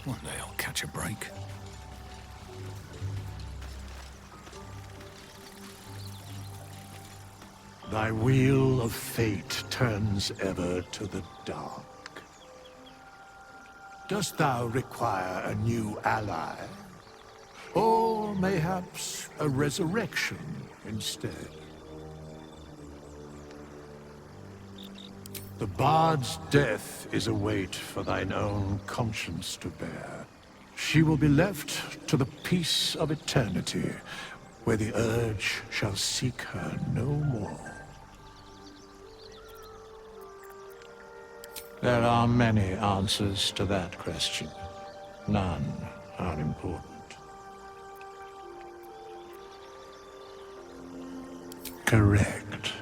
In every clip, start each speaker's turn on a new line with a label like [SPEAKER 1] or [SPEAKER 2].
[SPEAKER 1] One day I'll catch a break.
[SPEAKER 2] Thy wheel of fate turns ever to the dark. Dost thou require a new ally? Or mayhaps a resurrection instead? The bard's death is a weight for thine own conscience to bear. She will be left to the peace of eternity, where the urge shall seek her no more. There are many answers to that question. None are important. Correct.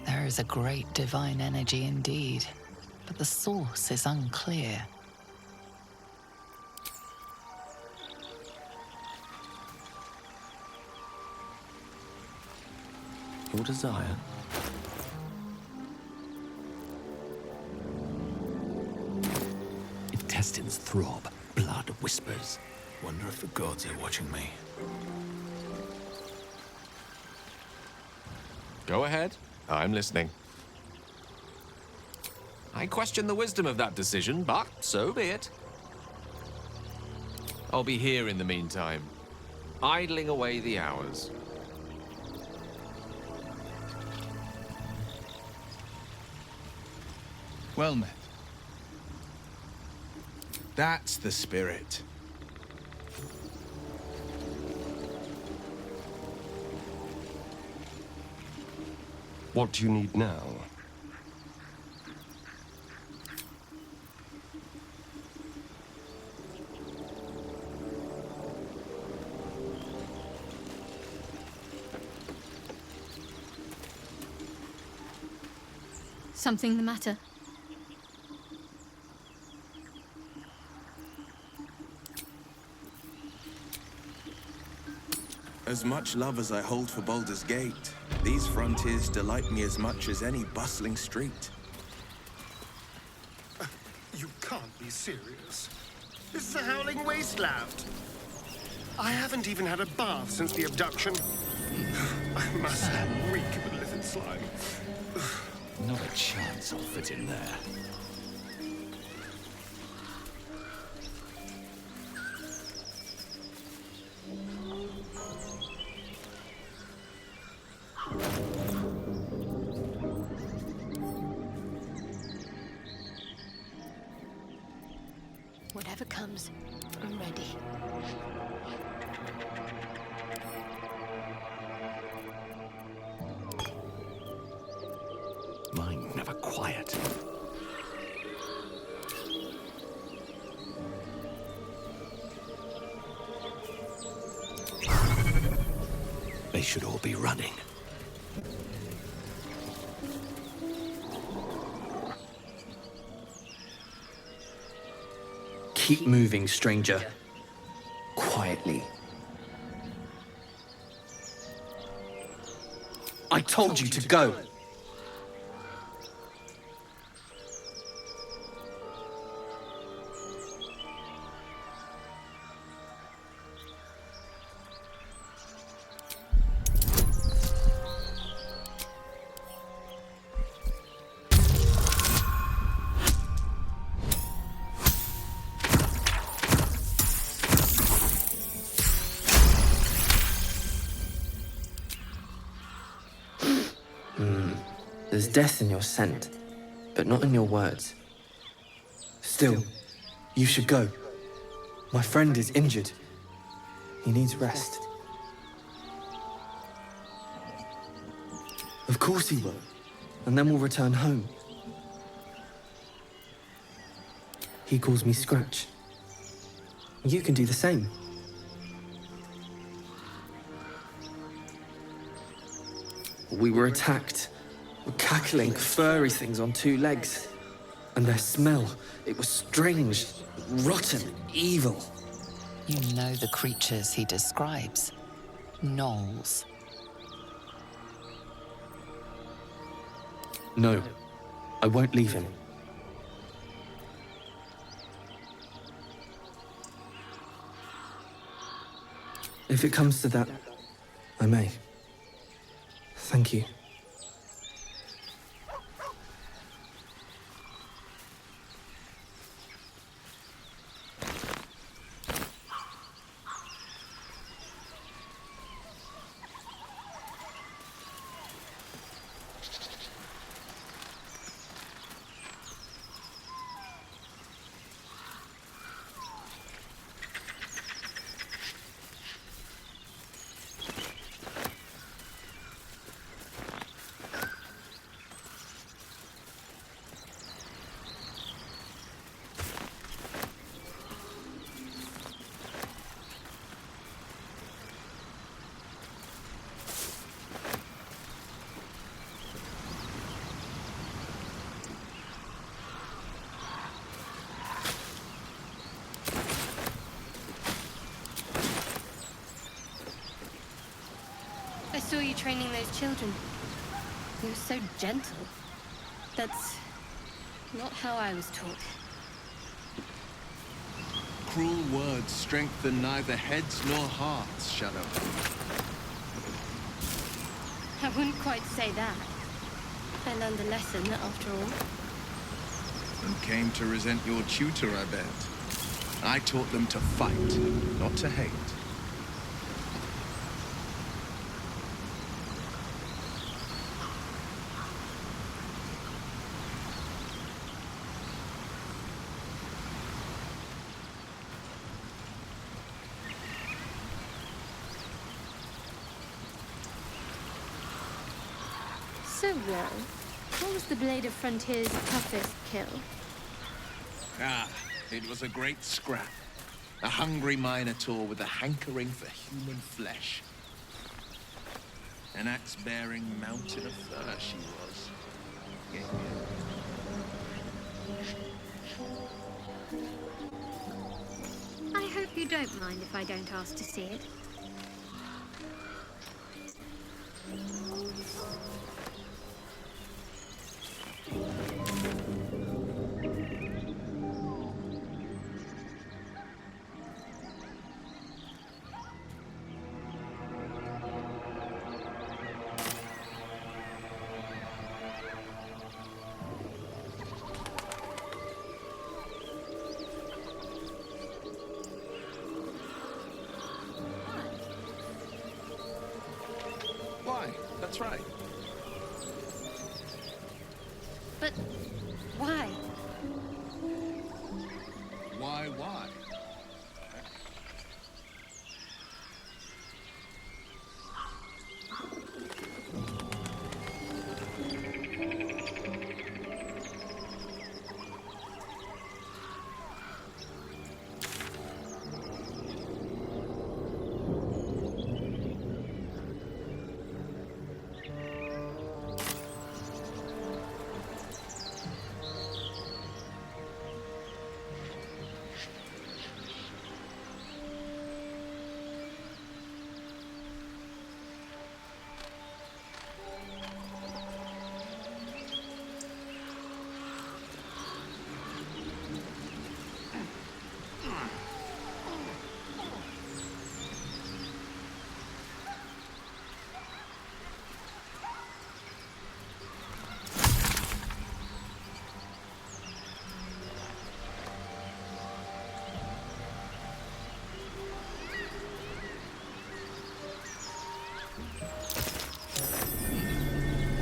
[SPEAKER 3] There is a great divine energy indeed, but the source is unclear.
[SPEAKER 1] Your desire? Intestines throb, blood whispers. Wonder if the gods are watching me.
[SPEAKER 4] Go ahead. I'm listening. I question the wisdom of that decision, but so be it. I'll be here in the meantime, idling away the hours.
[SPEAKER 5] Well met. That's the spirit.
[SPEAKER 6] What do you need now?
[SPEAKER 7] Something the matter?
[SPEAKER 8] As much love as I hold for Baldur's Gate, these frontiers delight me as much as any bustling street.
[SPEAKER 9] You can't be serious. This is a howling wasteland. I haven't even had a bath since the abduction. I must reek of livid slime.
[SPEAKER 1] Not a chance I'll fit in there.
[SPEAKER 7] Whatever comes, I'm ready.
[SPEAKER 1] Mind never quiet. They should all be running.
[SPEAKER 10] Keep moving, stranger. Quietly. I told you to go. There's death in your scent, but not in your words. Still, you should go. My friend is injured. He needs rest. Of course he will, and then we'll return home. He calls me Scratch. You can do the same. We were attacked. Cackling, furry things on two legs. And their smell, it was strange, rotten, evil.
[SPEAKER 3] You know the creatures he describes. Gnolls.
[SPEAKER 10] No, I won't leave him. If it comes to that, I may. Thank you.
[SPEAKER 7] I saw you training those children. You were so gentle. That's not how I was taught.
[SPEAKER 5] Cruel words strengthen neither heads nor hearts, Shadow.
[SPEAKER 7] I wouldn't quite say that. I learned a lesson, after all.
[SPEAKER 5] And came to resent your tutor, I bet. I taught them to fight, not to hate.
[SPEAKER 7] So, what was the Blade of Frontier's toughest kill?
[SPEAKER 5] Ah, it was a great scrap. A hungry minotaur with a hankering for human flesh. An axe-bearing mountain of fur she was.
[SPEAKER 7] I hope you don't mind if I don't ask to see it.
[SPEAKER 5] Why? That's right.
[SPEAKER 7] But why?
[SPEAKER 5] Why?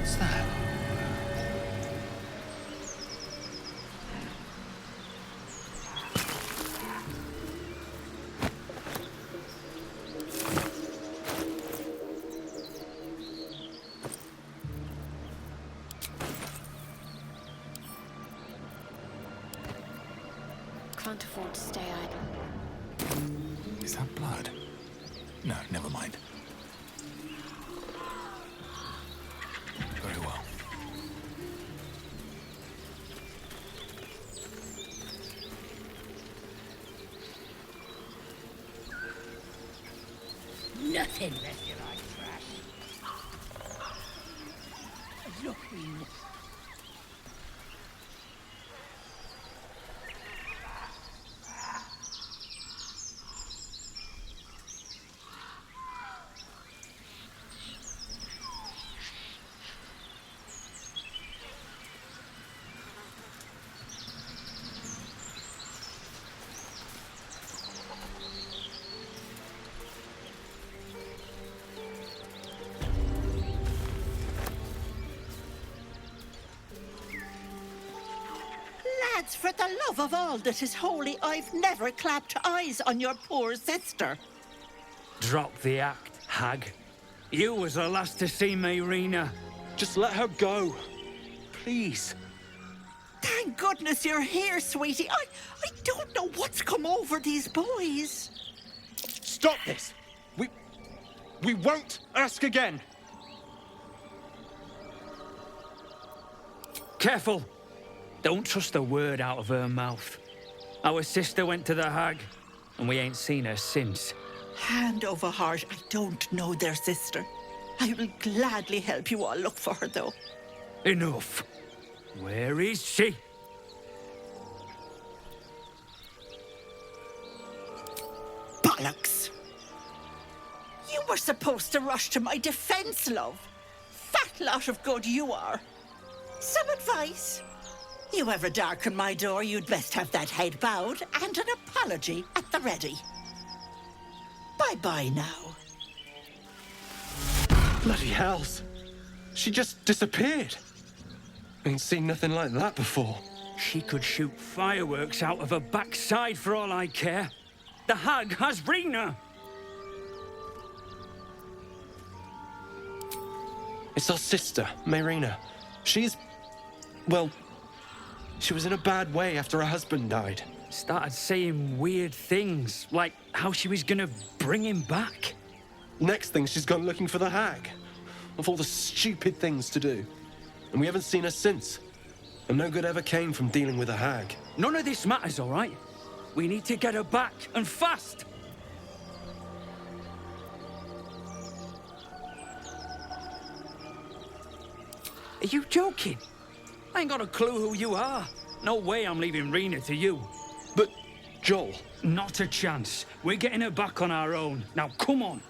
[SPEAKER 1] What's that?
[SPEAKER 7] Can't afford to stay idle.
[SPEAKER 1] Is that blood? No, never mind. Very well.
[SPEAKER 11] Tin left you like trash. Looking.
[SPEAKER 12] Lads, for the love of all that is holy, I've never clapped eyes on your poor sister.
[SPEAKER 13] Drop the act, hag. You was the last to see Mayrina.
[SPEAKER 6] Just let her go. Please.
[SPEAKER 12] Thank goodness you're here, sweetie. I don't know what's come over these boys.
[SPEAKER 6] Stop this! We won't ask again!
[SPEAKER 13] Careful! Don't trust a word out of her mouth. Our sister went to the hag, and we ain't seen her since.
[SPEAKER 12] Hand over heart, I don't know their sister. I will gladly help you all look for her, though.
[SPEAKER 13] Enough. Where is she?
[SPEAKER 12] Bollocks! You were supposed to rush to my defense, love. Fat lot of good you are. Some advice? You ever darken my door, you'd best have that head bowed and an apology at the ready. Bye-bye now.
[SPEAKER 6] Bloody hells. She just disappeared. Ain't seen nothing like that before.
[SPEAKER 13] She could shoot fireworks out of her backside for all I care. The hag has Rena.
[SPEAKER 6] It's our sister, Mayrina. She's... well... she was in a bad way after her husband died.
[SPEAKER 13] Started saying weird things, like how she was gonna bring him back.
[SPEAKER 6] Next thing, she's gone looking for the hag. Of all the stupid things to do. And we haven't seen her since. And no good ever came from dealing with a hag.
[SPEAKER 13] None of this matters, all right? We need to get her back, and fast! Are you joking? I ain't got a clue who you are. No way I'm leaving Rena to you.
[SPEAKER 6] But, Joel...
[SPEAKER 13] Not a chance. We're getting her back on our own. Now, come on.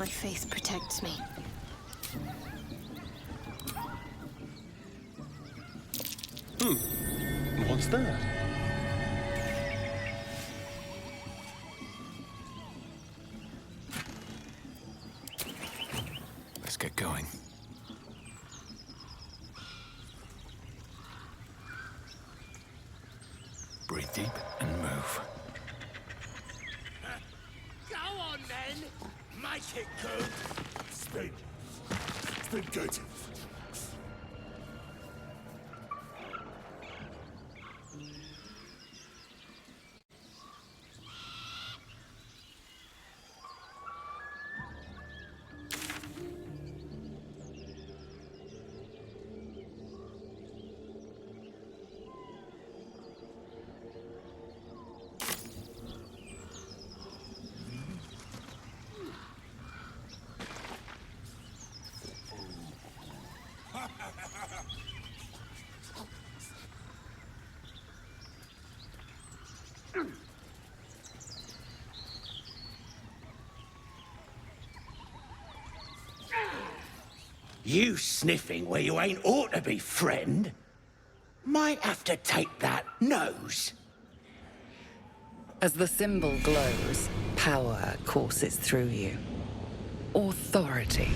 [SPEAKER 7] My faith protects me.
[SPEAKER 6] What's that?
[SPEAKER 1] Let's get going. Breathe deep and move.
[SPEAKER 11] Go on then! Make it good!
[SPEAKER 9] Speak. Speak good.
[SPEAKER 11] You sniffing where you ain't ought to be, friend? Might have to take that nose.
[SPEAKER 3] As the symbol glows, power courses through you. Authority.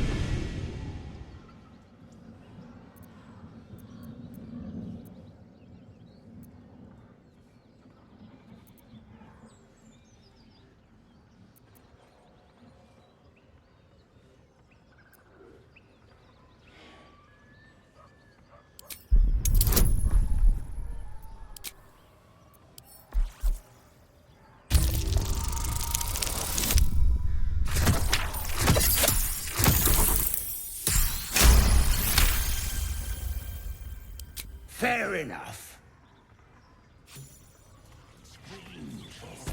[SPEAKER 11] Fair enough.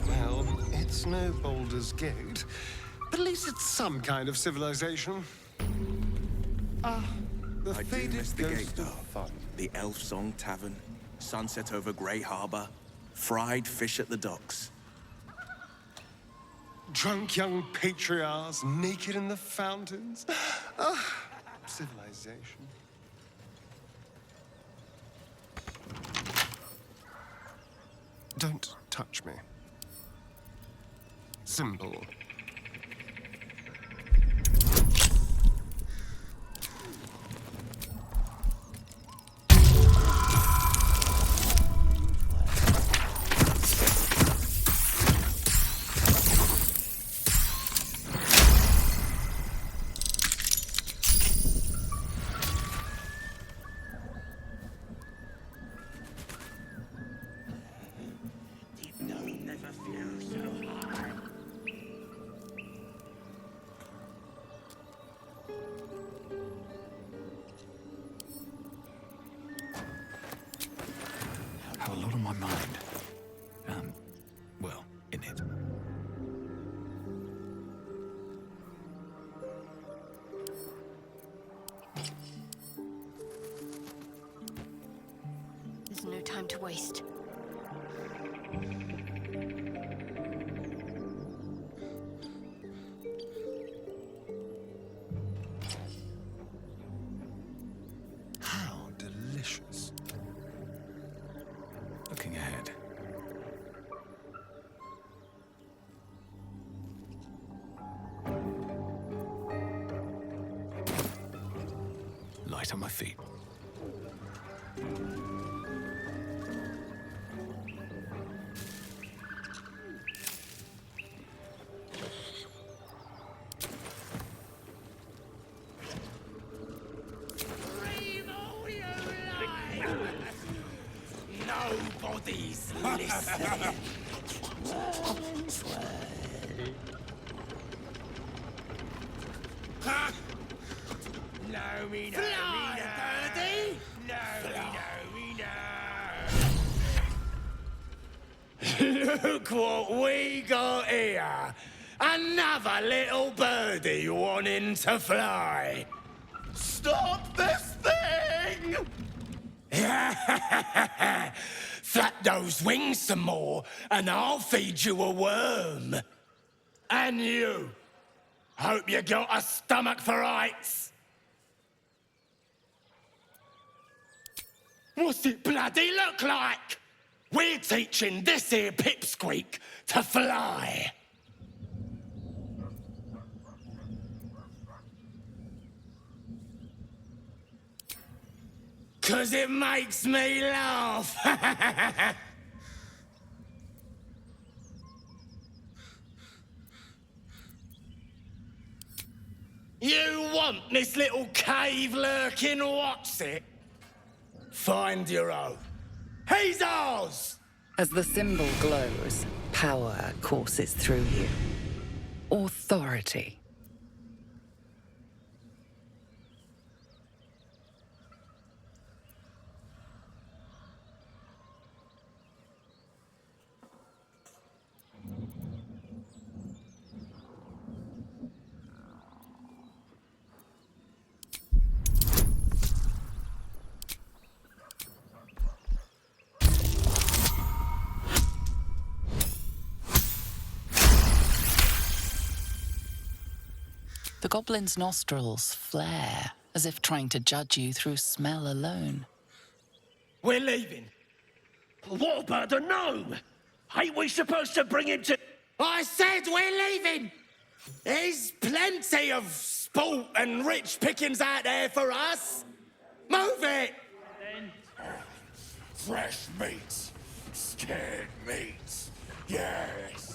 [SPEAKER 9] Well, it's no Baldur's Gate, but at least it's some kind of civilization. The
[SPEAKER 8] I do
[SPEAKER 9] faded
[SPEAKER 8] miss the
[SPEAKER 9] ghost
[SPEAKER 8] gate,
[SPEAKER 9] of
[SPEAKER 8] though.
[SPEAKER 9] fun.
[SPEAKER 8] The Elf Song Tavern, sunset over Grey Harbor, fried fish at the docks.
[SPEAKER 9] Drunk young patriarchs naked in the fountains. Civilization. Don't touch me. Simple.
[SPEAKER 1] Have a lot on my mind. Well, in it.
[SPEAKER 7] There's no time to waste.
[SPEAKER 9] How delicious.
[SPEAKER 1] Looking ahead. Light on my feet.
[SPEAKER 11] Nobody's listening. No, me no, me no. Birdie? No, me no. Look what we got here. Another little birdie wanting to fly. Stop this thing! Flap those wings some more, and I'll feed you a worm. And you, Hope you got a stomach for heights. What's it bloody look like? We're teaching this here pipsqueak to fly. 'Cause it makes me laugh. You want this little cave lurking what's it? Find your own. He's ours!
[SPEAKER 3] As the symbol glows, power courses through you. Authority. The goblin's nostrils flare, as if trying to judge you through smell alone.
[SPEAKER 11] We're leaving.
[SPEAKER 14] What about the gnome? Ain't we supposed to bring him to...
[SPEAKER 11] I said we're leaving! There's plenty of sport and rich pickings out there for us. Move it!
[SPEAKER 14] Fresh meats. Scared meats. Yes.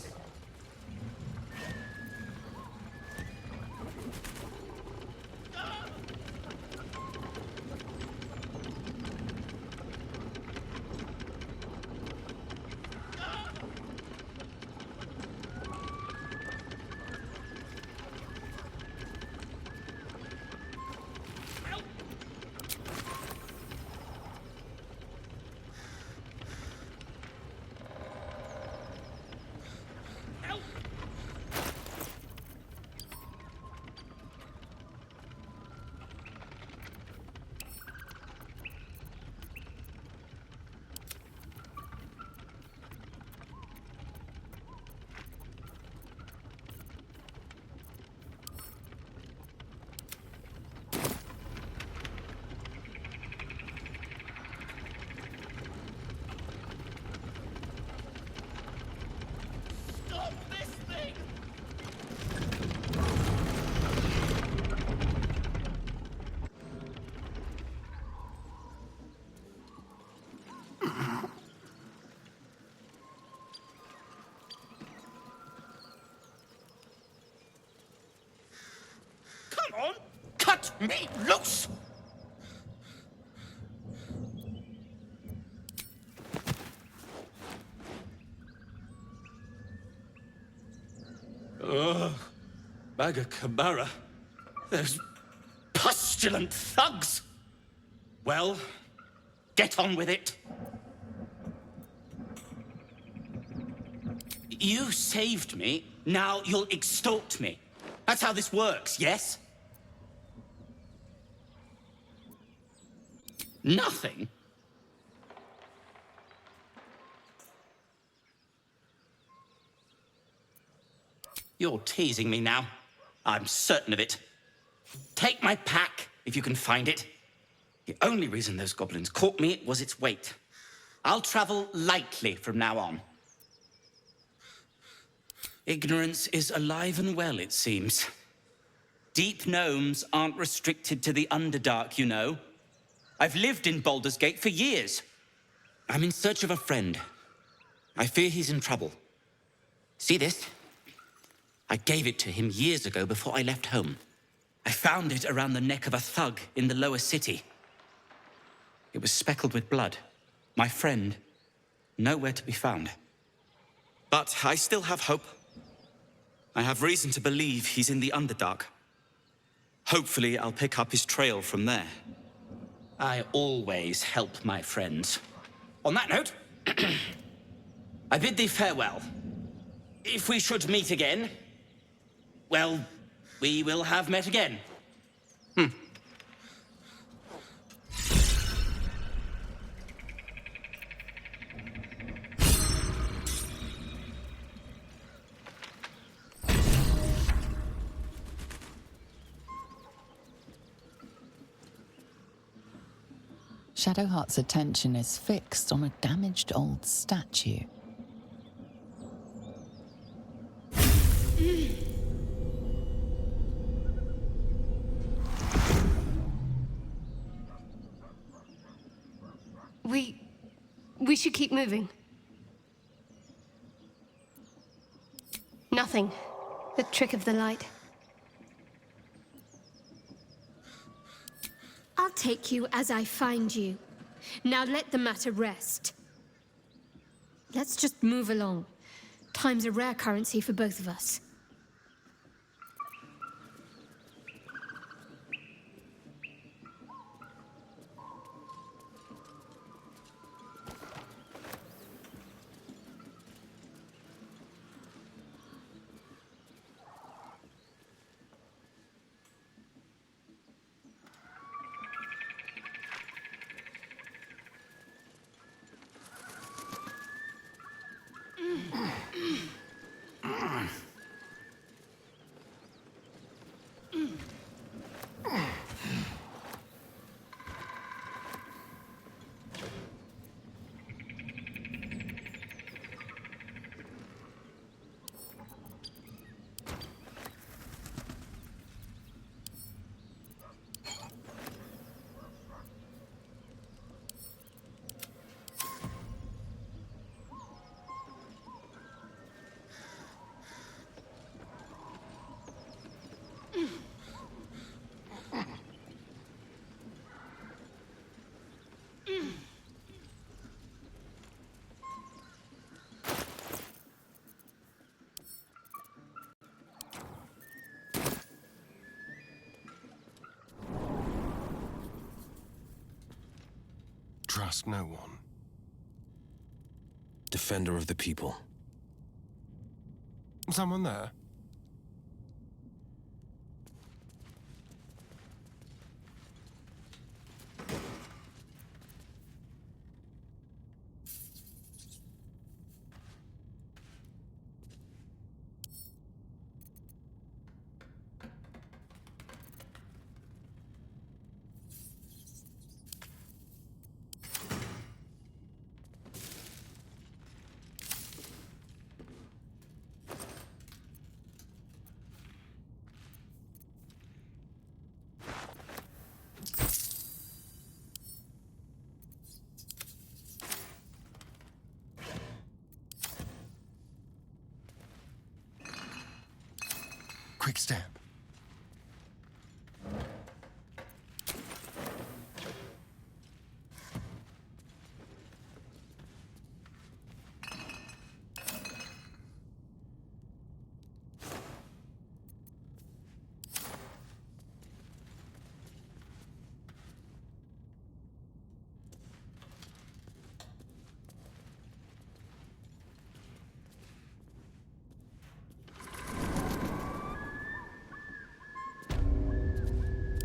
[SPEAKER 14] Cut me loose!
[SPEAKER 11] Ugh. Bagakabara. Those pustulant thugs.
[SPEAKER 14] Well, get on with it. You saved me, now you'll extort me. That's how this works, yes? Nothing? You're teasing me now. I'm certain of it. Take my pack, if you can find it. The only reason those goblins caught me was its weight. I'll travel lightly from now on. Ignorance is alive and well, it seems. Deep gnomes aren't restricted to the Underdark, you know. I've lived in Baldur's Gate for years. I'm in search of a friend. I fear he's in trouble. See this? I gave it to him years ago before I left home. I found it around the neck of a thug in the lower city. It was speckled with blood. My friend, nowhere to be found. But I still have hope. I have reason to believe he's in the Underdark. Hopefully, I'll pick up his trail from there. I always help my friends. On that note, I bid thee farewell. If we should meet again, well, we will have met again.
[SPEAKER 3] Shadowheart's attention is fixed on a damaged old statue.
[SPEAKER 7] We should keep moving. Nothing. The trick of the light. I'll take you as I find you. Now let the matter rest. Let's just move along. Time's a rare currency for both of us.
[SPEAKER 15] Trust no one. Defender of the people.
[SPEAKER 2] Someone there?
[SPEAKER 15] Quick step.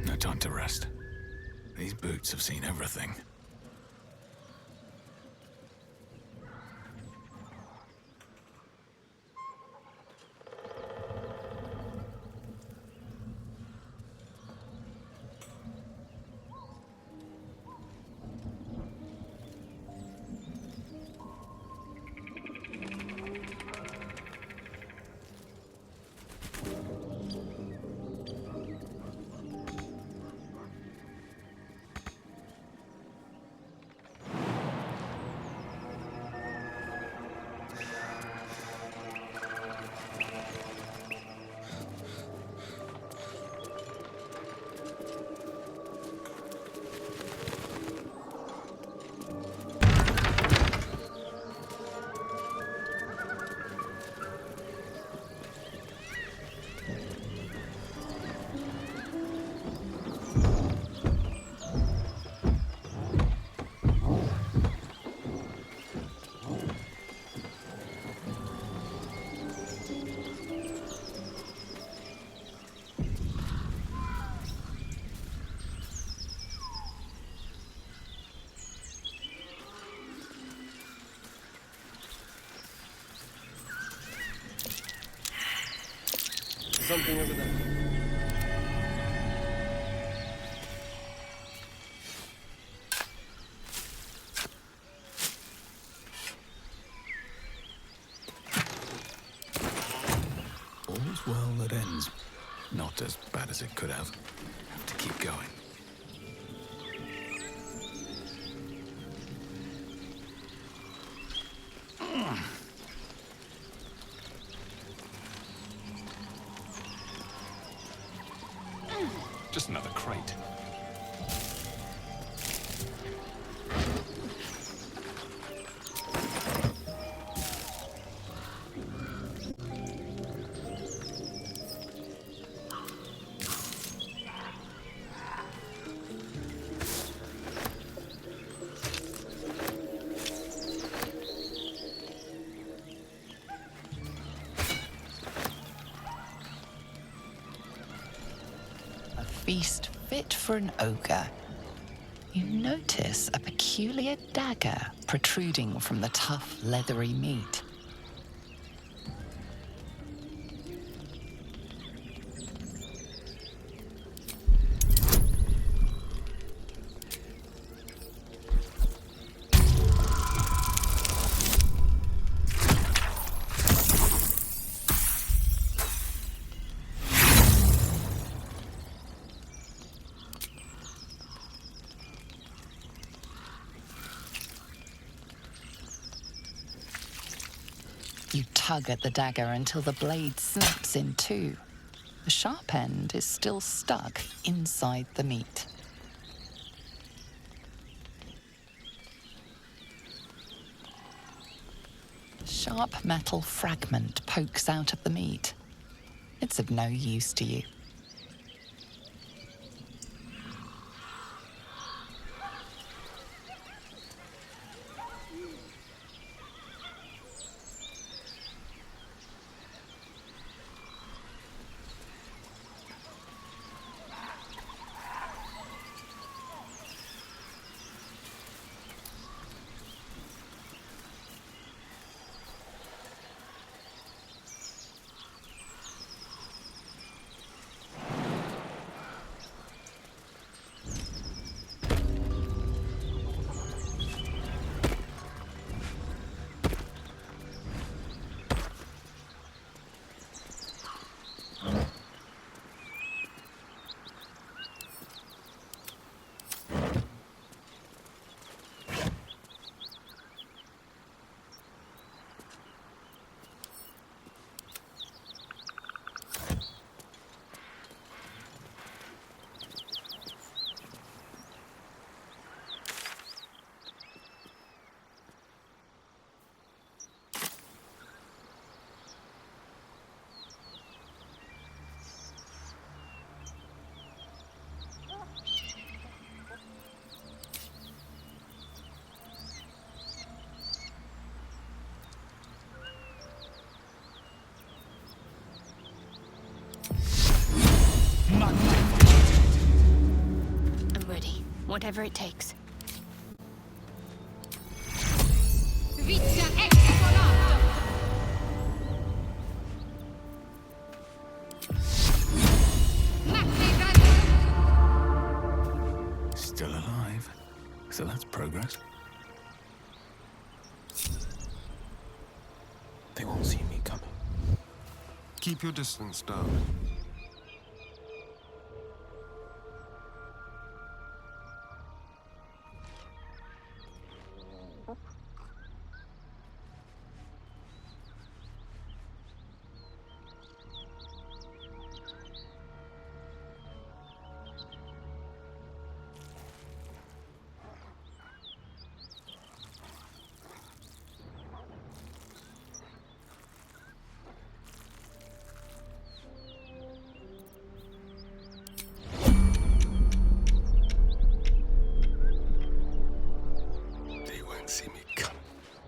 [SPEAKER 1] No time to rest. These boots have seen everything.
[SPEAKER 6] Something over there.
[SPEAKER 1] as it could have. Have to keep going. Just another crate.
[SPEAKER 3] Feast fit for an ogre. You notice a peculiar dagger protruding from the tough, leathery meat. You tug at the dagger until the blade snaps in two. The sharp end is still stuck inside the meat. A sharp metal fragment pokes out of the meat. It's of no use to you.
[SPEAKER 7] I'm ready. Whatever it takes.
[SPEAKER 1] Still alive. So that's progress.
[SPEAKER 15] They won't see me coming.
[SPEAKER 9] Keep your distance, darling.
[SPEAKER 15] See me coming.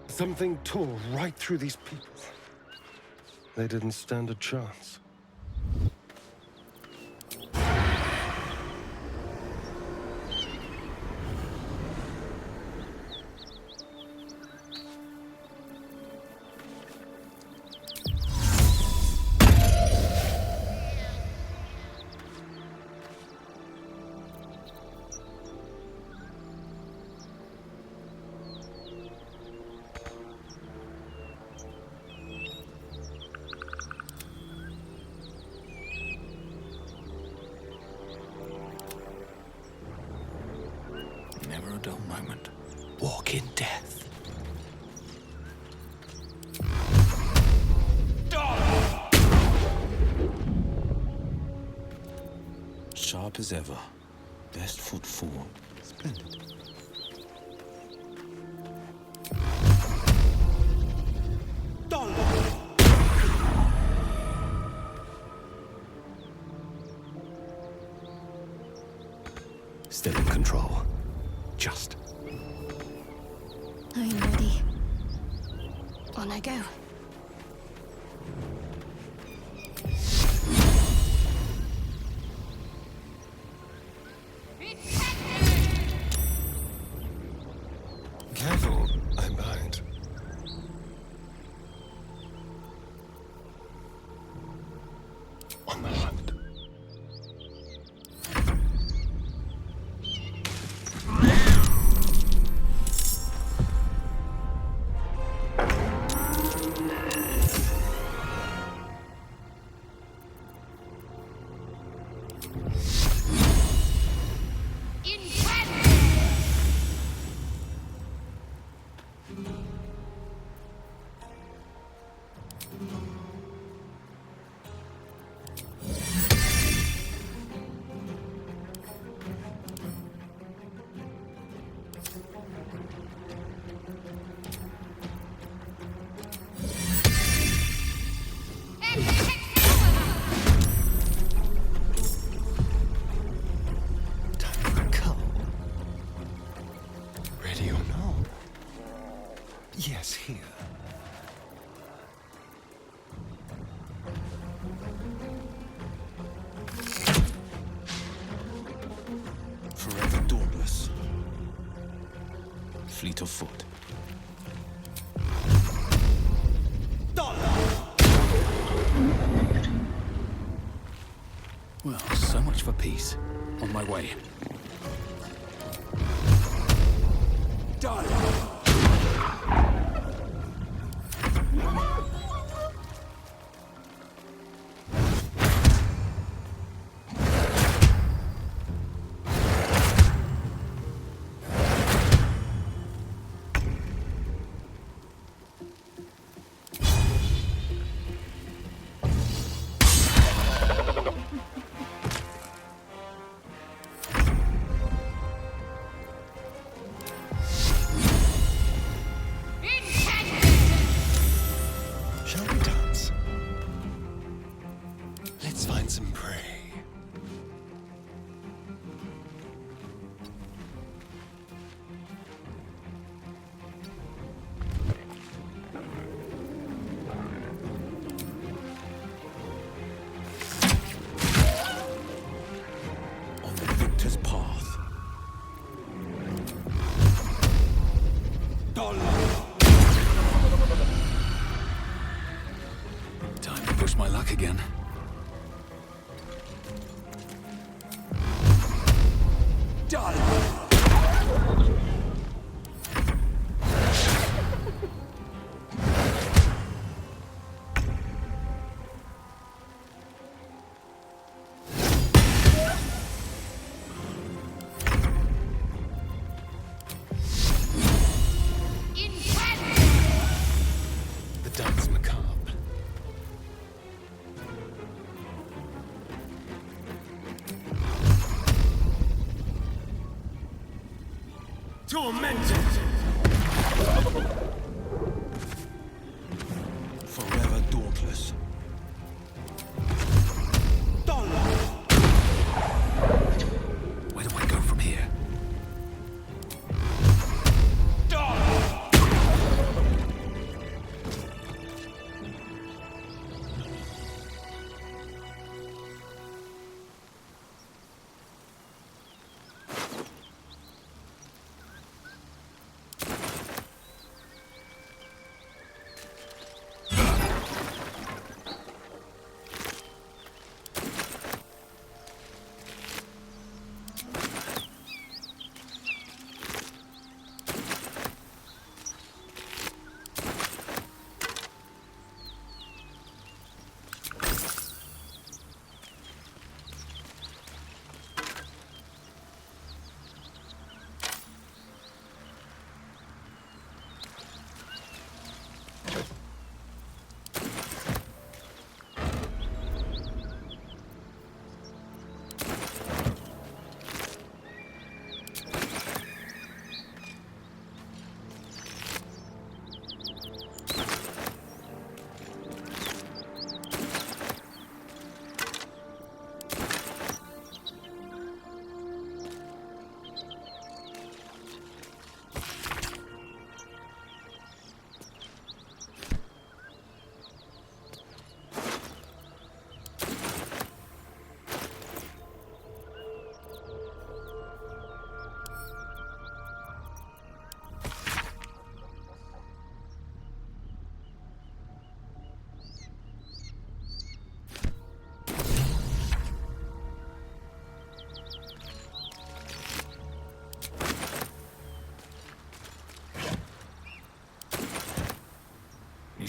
[SPEAKER 9] Something tore right through these people. They didn't stand a chance.
[SPEAKER 1] a dull moment. Walk in death. Sharp as ever. Best foot forward. Splendid. Still in control. Just.
[SPEAKER 7] I'm ready. On I go.
[SPEAKER 15] Careful, I'm behind. On the hunt. Ready or not? Yes, here. Forever dauntless. Fleet of foot.
[SPEAKER 1] Well, so much for peace. On my way.
[SPEAKER 15] Shall we dance? Let's find some prey.
[SPEAKER 1] On the victor's path. Time to push my luck again.
[SPEAKER 15] The dance macabre.
[SPEAKER 9] Tormented!
[SPEAKER 15] Forever dauntless.
[SPEAKER 1] Where do I go from here?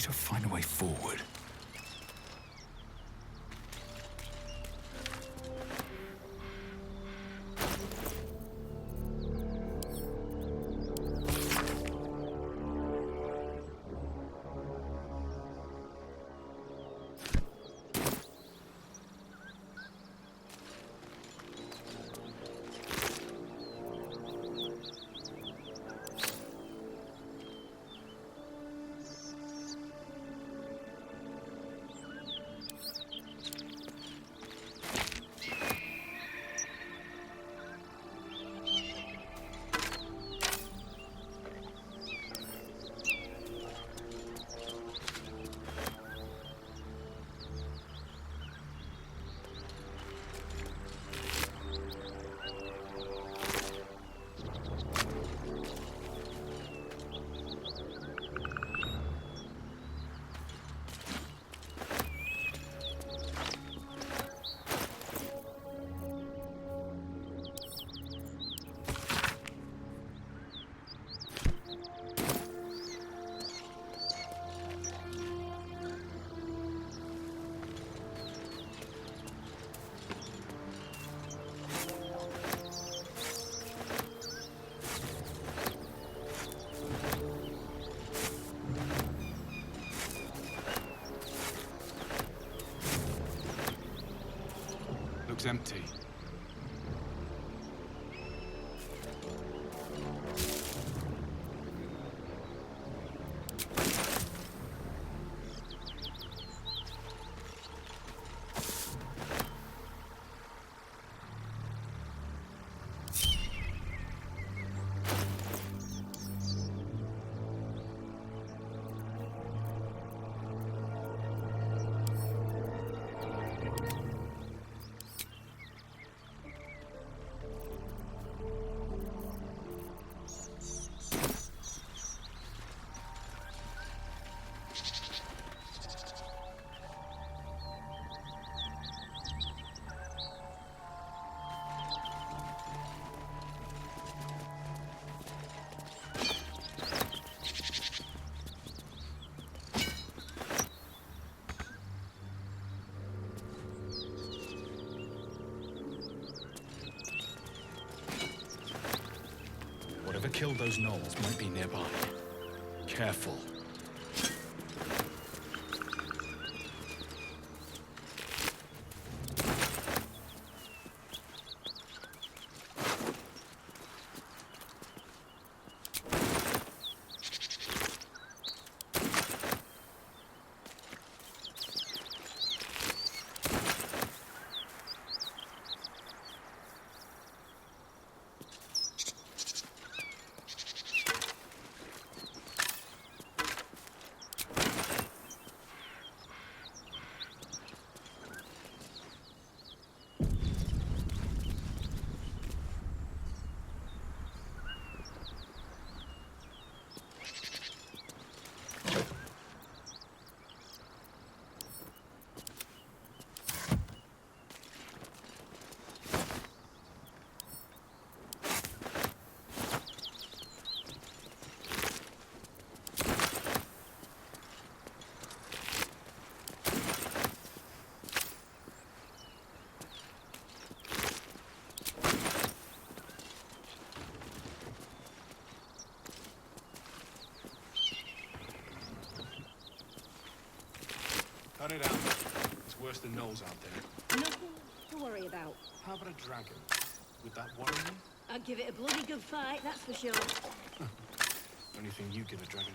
[SPEAKER 1] need to find a way forward.
[SPEAKER 15] Looks empty. Whatever killed those gnolls might be nearby. Careful. Cut it out. It's worse than gnolls out there.
[SPEAKER 16] Nothing to worry about.
[SPEAKER 15] How about a dragon? Would that worry you?
[SPEAKER 16] I'd give it a bloody good fight, that's for sure.
[SPEAKER 15] Only thing you give a dragon.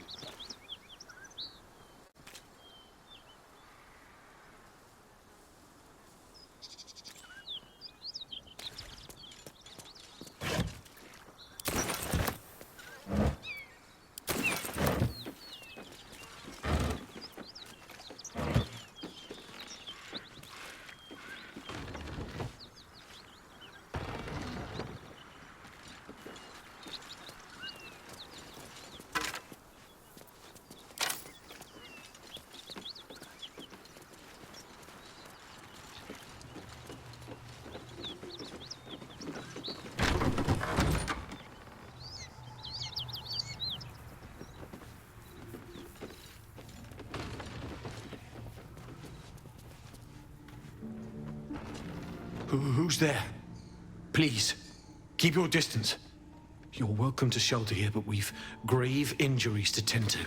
[SPEAKER 2] Who's there? Please, keep your distance. You're welcome to shelter here, but we've grave injuries to tend to.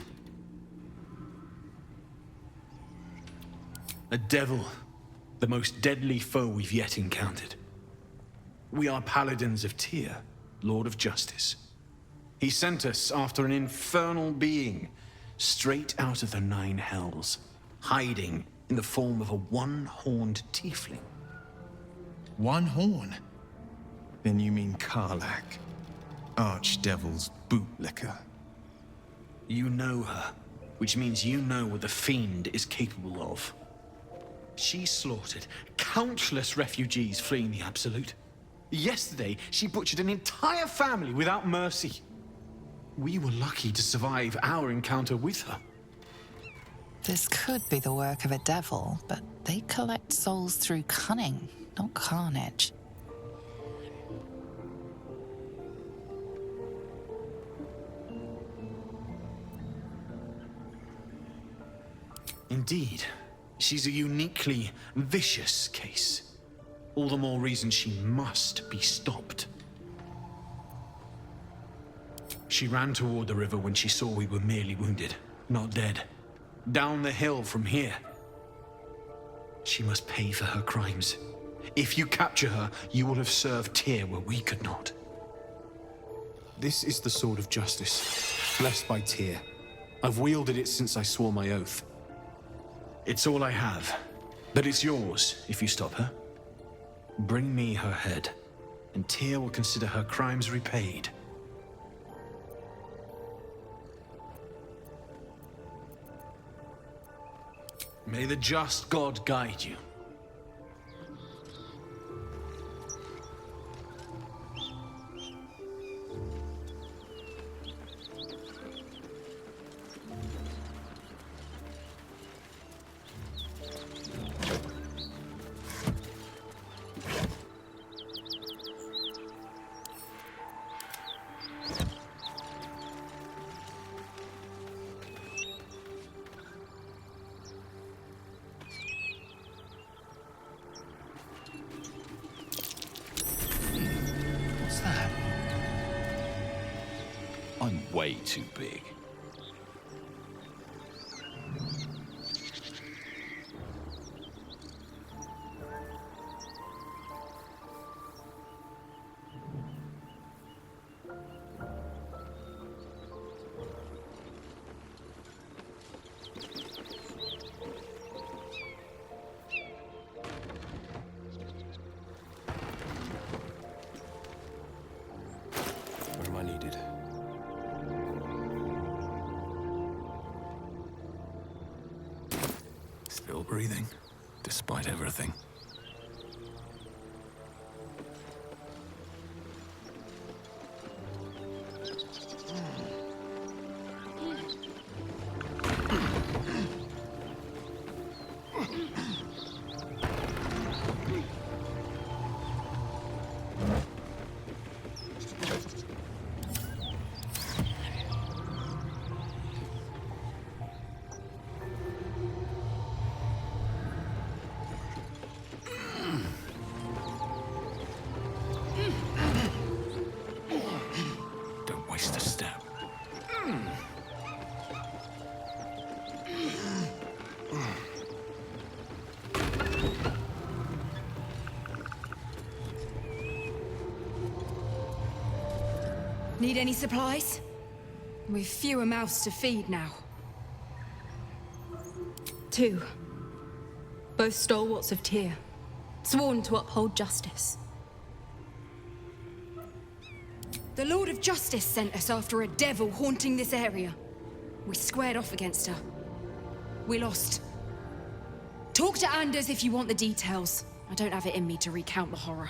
[SPEAKER 2] A devil, the most deadly foe we've yet encountered. We are paladins of Tyr, Lord of Justice. He sent us after an infernal being, straight out of the Nine Hells, hiding in the form of a one-horned tiefling.
[SPEAKER 8] One horn? Then you mean Karlach, Archdevil's bootlicker.
[SPEAKER 2] You know her, which means you know what the Fiend is capable of. She slaughtered countless refugees fleeing the Absolute. Yesterday, she butchered an entire family without mercy. We were lucky to survive our encounter with her.
[SPEAKER 3] This could be the work of a devil, but they collect souls through cunning, not carnage.
[SPEAKER 2] Indeed, she's a uniquely vicious case. All the more reason she must be stopped. She ran toward the river when she saw we were merely wounded, not dead. Down the hill from here. She must pay for her crimes. If you capture her, you will have served Tyr where we could not. This is the sword of justice, blessed by Tyr. I've wielded it since I swore my oath. It's all I have, but it's yours if you stop her. Bring me her head, and Tyr will consider her crimes repaid. May the just God guide you.
[SPEAKER 1] What's that? I'm way too big. Where am I needed? Still breathing, despite everything. Don't waste a step.
[SPEAKER 17] Need any supplies? We've fewer mouths to feed now. 2. Both stalwarts of Tyr, sworn to uphold justice. The Lord of Justice sent us after a devil haunting this area. We squared off against her. We lost. Talk to Anders if you want the details. I don't have it in me to recount the horror.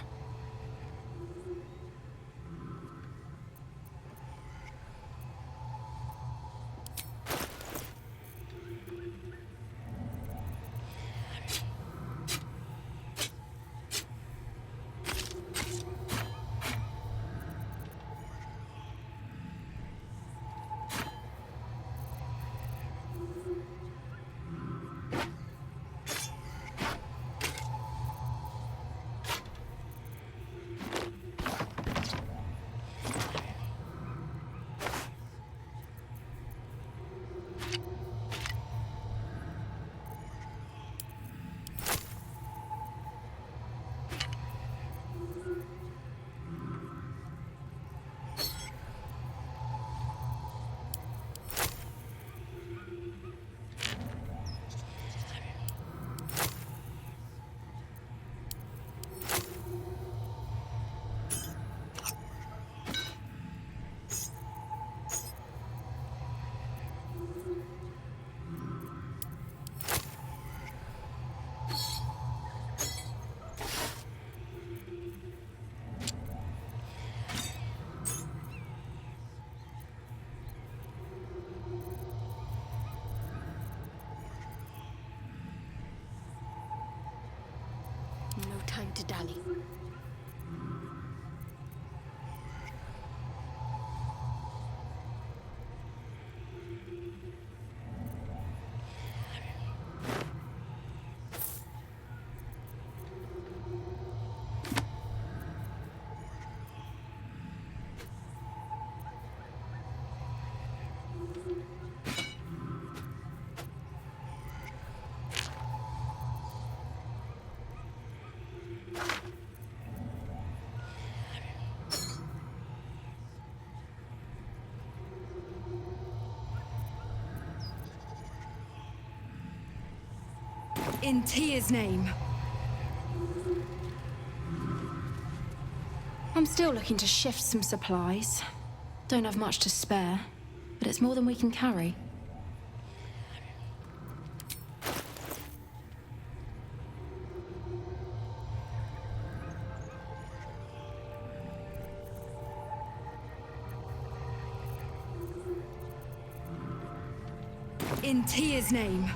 [SPEAKER 7] dilly-dally.
[SPEAKER 17] In Tia's name. I'm still looking to shift some supplies. Don't have much to spare, but it's more than we can carry. In Tia's name.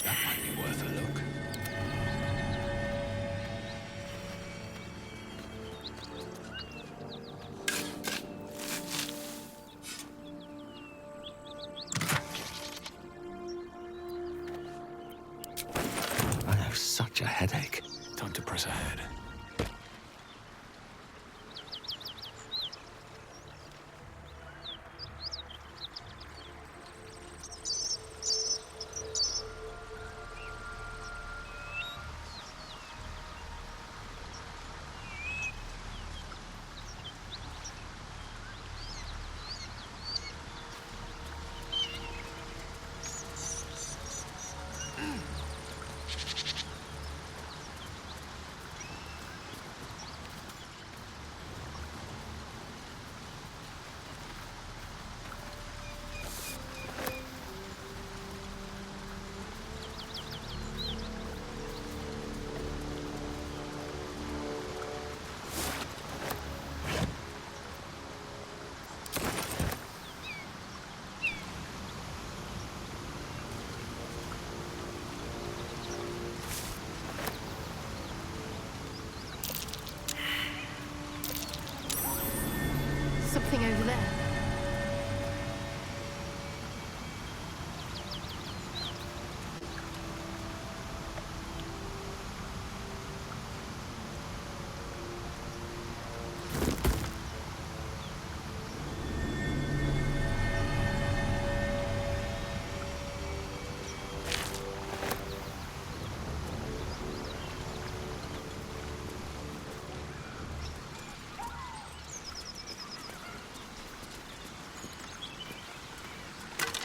[SPEAKER 1] That might be worth a look. I have such a headache. Time to press ahead.
[SPEAKER 7] Something over there.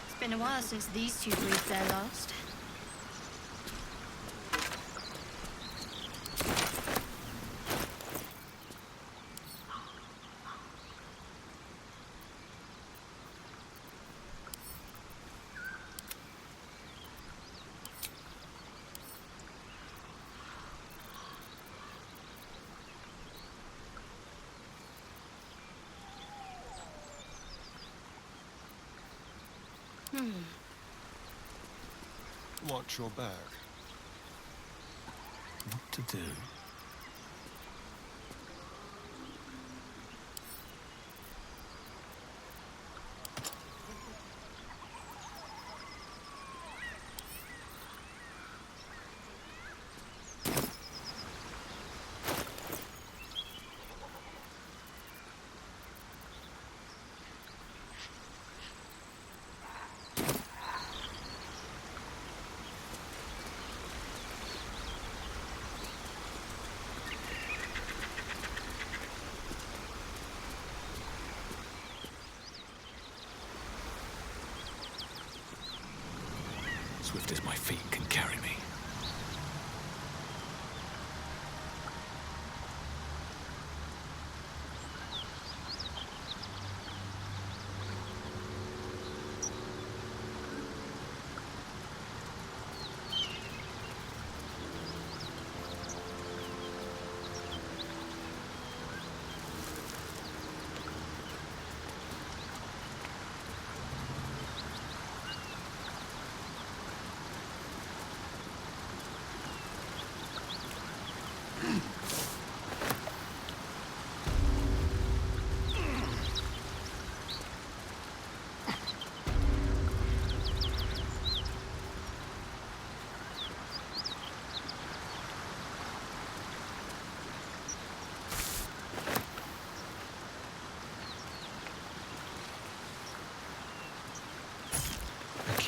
[SPEAKER 18] It's been a while since these two breathed their last.
[SPEAKER 2] Watch your back.
[SPEAKER 1] What to do? Swift as my feet can carry me.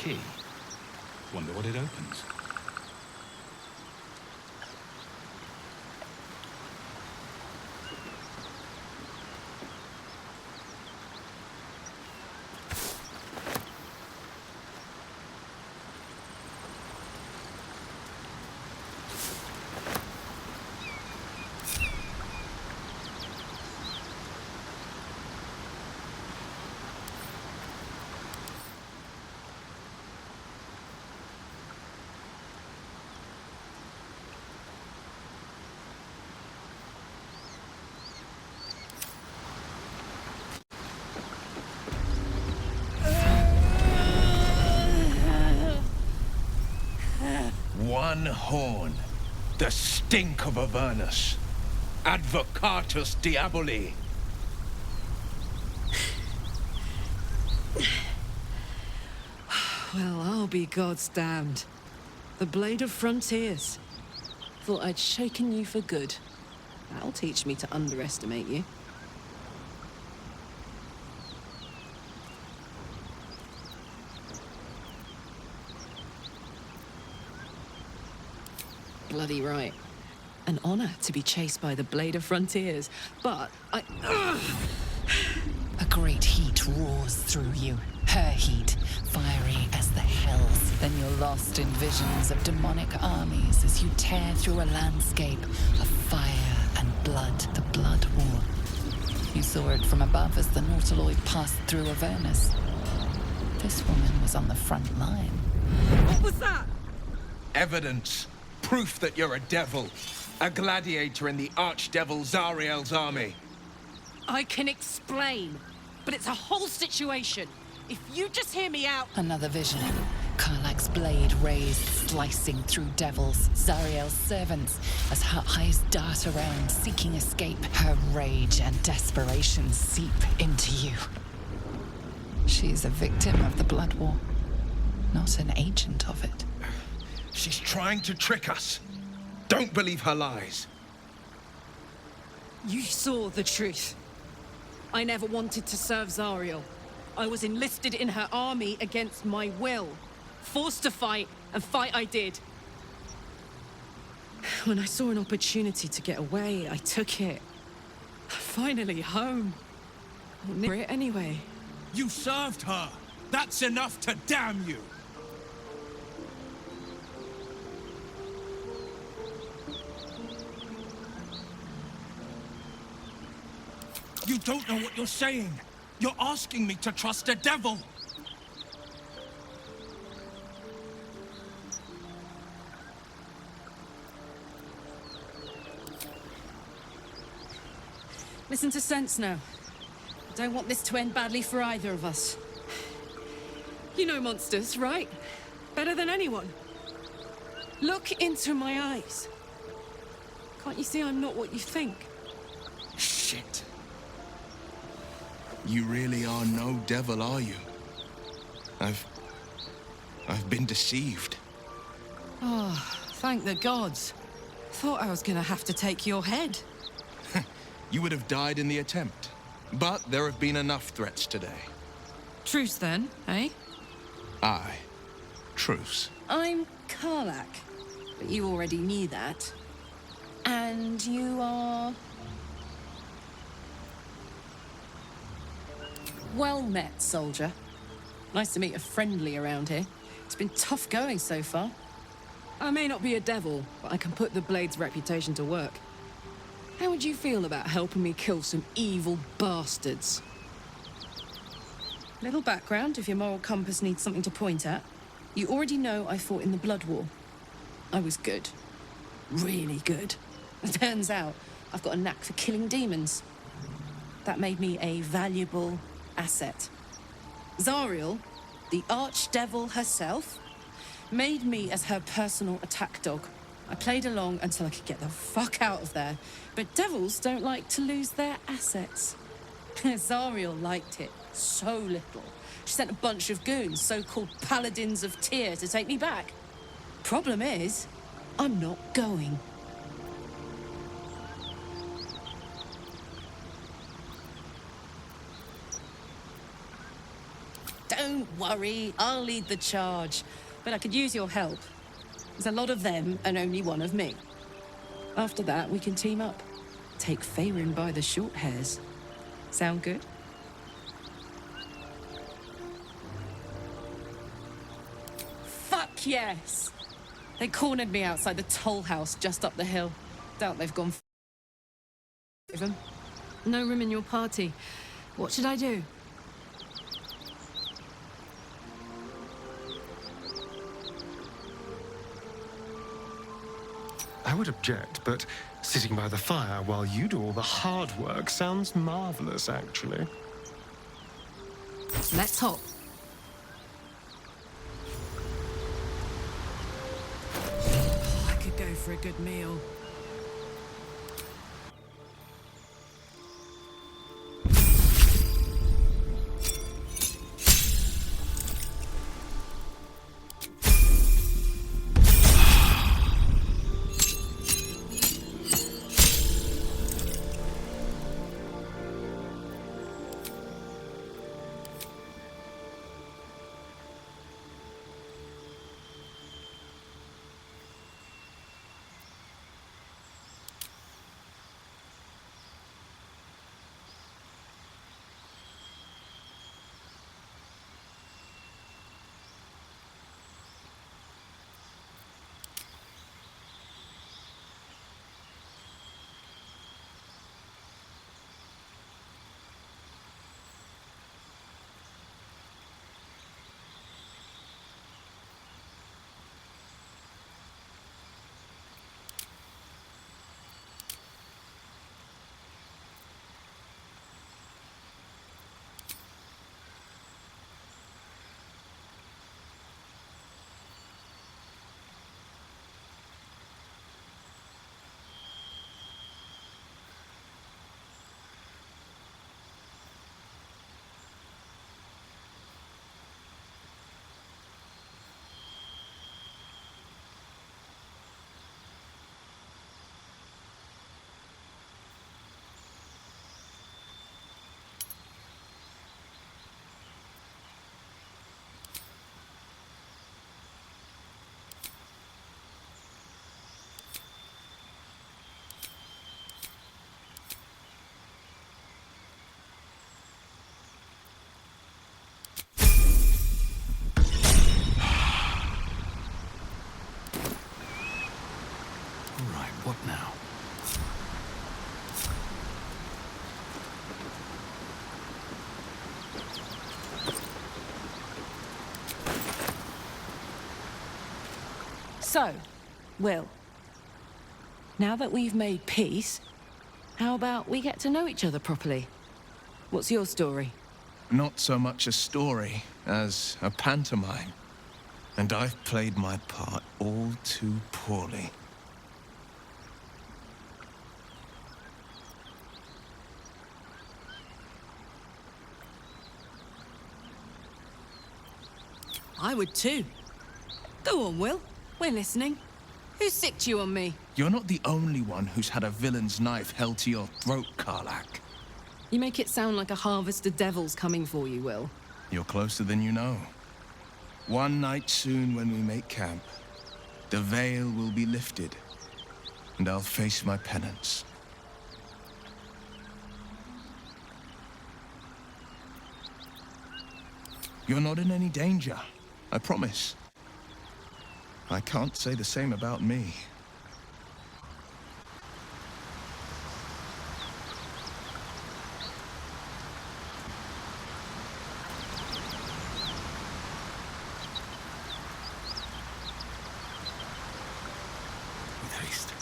[SPEAKER 15] key. Wonder what it opens.
[SPEAKER 5] One horn. The stink of Avernus. Advocatus Diaboli.
[SPEAKER 19] Well, I'll be God's damned. The Blade of Frontiers. Thought I'd shaken you for good. That'll teach me to underestimate you. Bloody right. An honor to be chased by the Blade of Frontiers, but
[SPEAKER 3] A great heat roars through you. Her heat, fiery as the hells. Then you're lost in visions of demonic armies as you tear through a landscape of fire and blood, the Blood War. You saw it from above as the Nautiloid passed through Avernus. This woman was on the front line.
[SPEAKER 19] What was that?
[SPEAKER 5] Evidence. Proof that you're a devil. A gladiator in the archdevil Zariel's army.
[SPEAKER 19] I can explain, but it's a whole situation. If you just hear me out...
[SPEAKER 3] Another vision. Karlach's blade raised, slicing through devils, Zariel's servants, as her eyes dart around, seeking escape. Her rage and desperation seep into you. She's a victim of the Blood War, not an agent of it.
[SPEAKER 5] She's trying to trick us. Don't believe her lies.
[SPEAKER 19] You saw the truth. I never wanted to serve Zariel. I was enlisted in her army against my will. Forced to fight, and fight I did. When I saw an opportunity to get away, I took it. Finally home. Near it anyway.
[SPEAKER 5] You served her. That's enough to damn you. You don't know what you're saying. You're asking me to trust a devil.
[SPEAKER 19] Listen to sense now. I don't want this to end badly for either of us. You know monsters, right? Better than anyone. Look into my eyes. Can't you see I'm not what you think?
[SPEAKER 5] Shit. You really are no devil, are you? I've been deceived.
[SPEAKER 19] Oh, thank the gods. Thought I was gonna have to take your head.
[SPEAKER 5] You would have died in the attempt. But there have been enough threats today.
[SPEAKER 19] Truce then, eh?
[SPEAKER 5] Aye. Truce.
[SPEAKER 19] I'm Karlach, but you already knew that. And you are... Well met, soldier. Nice to meet a friendly around here. It's been tough going so far. I may not be a devil, but I can put the Blade's reputation to work. How would you feel about helping me kill some evil bastards? Little background, if your moral compass needs something to point at. You already know I fought in the Blood War. I was good. Really good. Turns out, I've got a knack for killing demons. That made me a valuable asset. Zariel, the archdevil herself, made me as her personal attack dog. I played along until I could get the fuck out of there. But devils don't like to lose their assets. Zariel liked it so little. She sent a bunch of goons, so-called paladins of Tyr, to take me back. Problem is, I'm not going. Don't worry, I'll lead the charge. But I could use your help. There's a lot of them and only one of me. After that, we can team up. Take Faerun by the short hairs. Sound good? Fuck yes! They cornered me outside the toll house just up the hill. Doubt they've gone with them. No room in your party. What should I do?
[SPEAKER 20] I would object, but sitting by the fire while you do all the hard work sounds marvelous, actually.
[SPEAKER 17] Let's hop.
[SPEAKER 19] I could go for a good meal.
[SPEAKER 1] What now?
[SPEAKER 19] So, Will, now that we've made peace, how about we get to know each other properly? What's your story?
[SPEAKER 5] Not so much a story as a pantomime. And I've played my part all too poorly.
[SPEAKER 19] I would too. Go on, Will. We're listening. Who sicked you on me?
[SPEAKER 5] You're not the only one who's had a villain's knife held to your throat, Karlach.
[SPEAKER 19] You make it sound like a harvest of devils coming for you, Will.
[SPEAKER 5] You're closer than you know. One night soon when we make camp, the veil will be lifted, and I'll face my penance. You're not in any danger, I promise. I can't say the same about me.
[SPEAKER 1] With haste.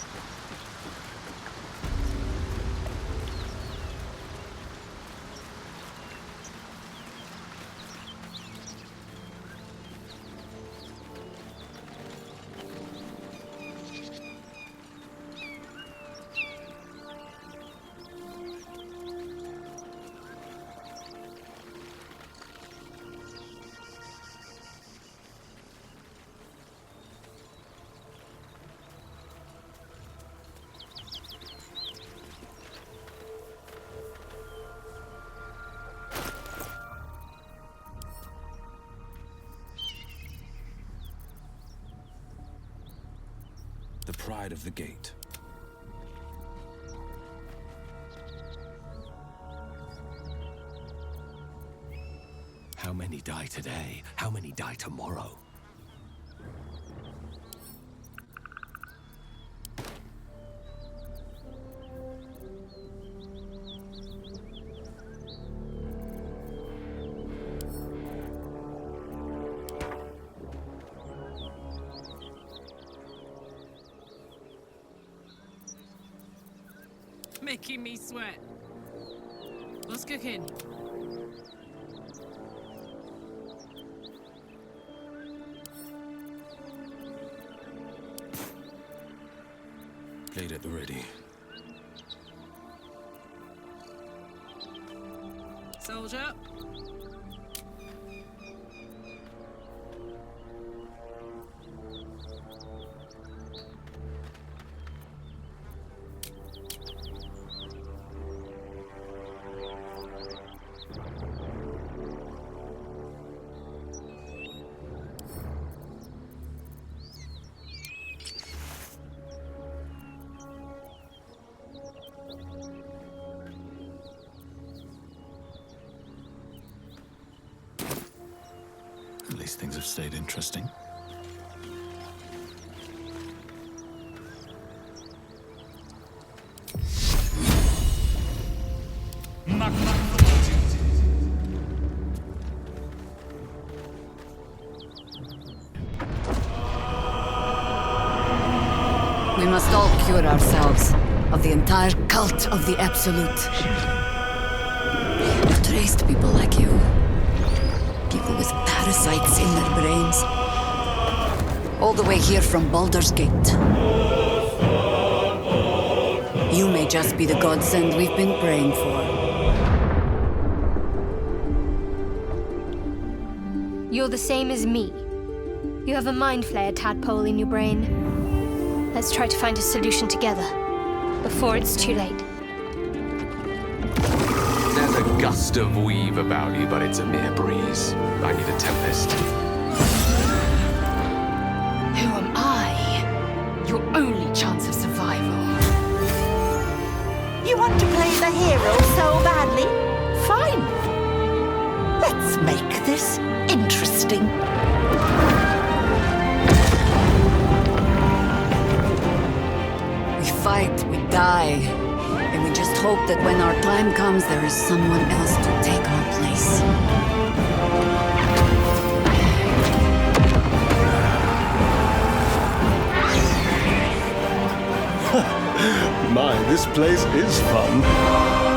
[SPEAKER 1] pride of the gate. How many die today? How many die tomorrow?
[SPEAKER 21] Making me sweat. What's cooking?
[SPEAKER 1] Plate at the ready.
[SPEAKER 21] Soldier.
[SPEAKER 1] At least things have stayed interesting.
[SPEAKER 22] We must all cure ourselves of the entire cult of the Absolute. I've traced people like you. People with parasites in their brains. All the way here from Baldur's Gate. You may just be the godsend we've been praying for.
[SPEAKER 7] You're the same as me. You have a mind flayer tadpole in your brain. Let's try to find a solution together, before it's too late.
[SPEAKER 4] There's a gust of weave about you, but it's a mere breeze. I need a tempest.
[SPEAKER 17] Who am I? Your only chance of survival.
[SPEAKER 12] You want to play the hero so badly? Fine. Let's make this interesting.
[SPEAKER 22] We fight, we die, and we just hope that when our time comes, there is someone else to take our place.
[SPEAKER 20] My, this place is fun.